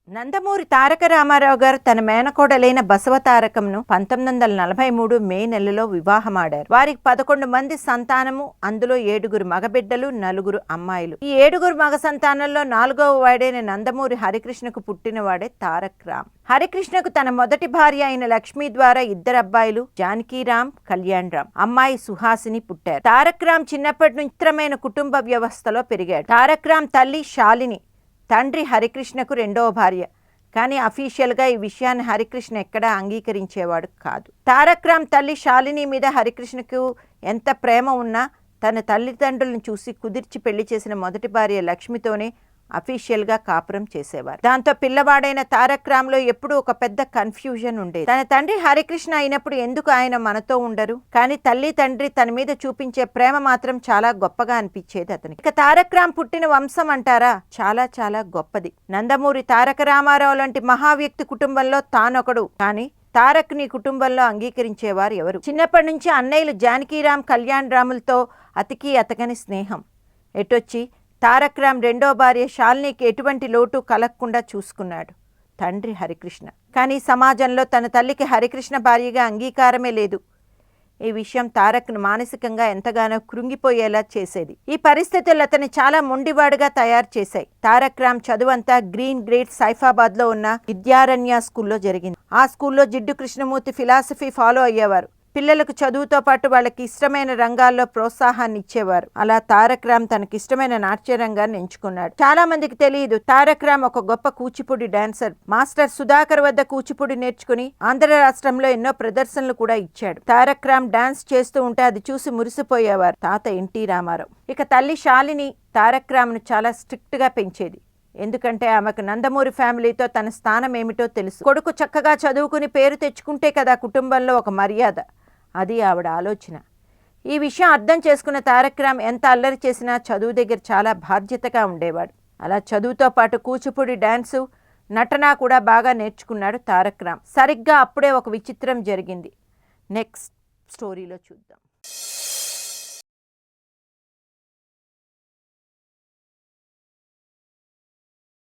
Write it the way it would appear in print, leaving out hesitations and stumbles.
నందమూరి తారక రామారావు గారు తన మేనకోడలైన బసవతారకంను 1943 మే నెలలో వివాహమాడారు. వారికి 11 మంది సంతానము, అందులో 7 మగబిడ్డలు, 4 అమ్మాయిలు. ఈ 7 మగ సంతానంలో 4వ వాడైన నందమూరి హరికృష్ణకు పుట్టినవాడే తారక్ రామ్. హరికృష్ణకు తన మొదటి భార్య అయిన లక్ష్మి ద్వారా 2 అబ్బాయిలు జానకీరామ్, కళ్యాణ్ రామ్, అమ్మాయి సుహాసిని పుట్టారు. తారక్ రామ్ చిన్నప్పటి నుంచి చిత్రమైన కుటుంబ వ్యవస్థలో పెరిగాడు. తారక్ రామ్ తల్లి శాలిని, తండ్రి హరికృష్ణకు 2వ భార్య. కానీ అఫీషియల్గా ఈ విషయాన్ని హరికృష్ణ ఎక్కడా అంగీకరించేవాడు కాదు. తారక్ రామ్ తల్లి శాలిని మీద హరికృష్ణకు ఎంత ప్రేమ ఉన్నా తన తల్లిదండ్రులను చూసి కుదిర్చి పెళ్లి చేసిన మొదటి భార్య లక్ష్మితోనే అఫీషియల్గా కాపురం చేసేవారు. దాంతో పిల్లవాడైన తారక్ రామ్లో ఎప్పుడూ ఒక పెద్ద కన్ఫ్యూజన్ ఉండేది. తన తండ్రి హరికృష్ణ అయినప్పుడు ఎందుకు ఆయన మనతో ఉండరు? కానీ తల్లి తండ్రి తన మీద చూపించే ప్రేమ మాత్రం చాలా గొప్పగా అనిపించేది అతనికి. ఇక తారక్ రామ్ పుట్టిన వంశం అంటారా, చాలా చాలా గొప్పది. నందమూరి తారక రామారావు లాంటి మహావ్యక్తి కుటుంబంలో తానొకడు. కానీ తారక్ నీ కుటుంబంలో అంగీకరించేవారు ఎవరు? చిన్నప్పటి నుంచి అన్నయ్యలు జానకీరామ్, కళ్యాణ్ రాములతో అతికి అతకని స్నేహం. ఎటొచ్చి తారక్ రామ్ 2వ భార్య శాలినికి ఎటువంటి లోటు కలగకుండా చూసుకున్నాడు తండ్రి హరికృష్ణ. కానీ సమాజంలో తన తల్లికి హరికృష్ణ భార్యగా అంగీకారమే లేదు. ఈ విషయం తారక్ను మానసికంగా ఎంతగానో కృంగిపోయేలా చేసేది. ఈ పరిస్థితులు అతన్ని చాలా మొండివాడుగా తయారు చేశాయి. తారక్ రామ్ చదువంతా గ్రీన్ గ్రేడ్ సైఫాబాద్లో ఉన్న విద్యారణ్య స్కూల్లో జరిగింది. ఆ స్కూల్లో జిడ్డు కృష్ణమూర్తి ఫిలాసఫీ ఫాలో అయ్యేవారు. పిల్లలకు చదువుతో పాటు వాళ్ళకి ఇష్టమైన రంగాల్లో ప్రోత్సాహాన్ని ఇచ్చేవారు. అలా తారక్ రామ్ తనకిష్టమైన నాట్య రంగాన్ని ఎంచుకున్నాడు. చాలా మందికి తెలియదు, తారక్ రామ్ ఒక గొప్ప కూచిపూడి డాన్సర్. మాస్టర్ సుధాకర్ వద్ద కూచిపూడి నేర్చుకుని ఆంధ్ర రాష్ట్రంలో ఎన్నో ప్రదర్శనలు కూడా ఇచ్చాడు. తారక్ రామ్ డాన్స్ చేస్తూ ఉంటే అది చూసి మురిసిపోయేవారు తాత ఎన్టీ రామారావు. ఇక తల్లి శాలిని తారక్ రామ్ను చాలా స్ట్రిక్ట్ గా పెంచేది. ఎందుకంటే ఆమెకు నందమూరి ఫ్యామిలీతో తన స్థానం ఏమిటో తెలుసు. కొడుకు చక్కగా చదువుకుని పేరు తెచ్చుకుంటే కదా కుటుంబంలో ఒక మర్యాద. అది ఆవిడ ఆలోచన. ఈ విషయం అర్థం చేసుకున్న తారక్ రామ్ ఎంత అల్లరి చేసినా చదువు దగ్గర చాలా బాధ్యతగా ఉండేవాడు. అలా చదువుతో పాటు కూచిపూడి డాన్సు, నటన కూడా బాగా నేర్చుకున్నాడు తారక్ రామ్. సరిగ్గా అప్పుడే ఒక విచిత్రం జరిగింది. నెక్స్ట్ స్టోరీలో చూద్దాం.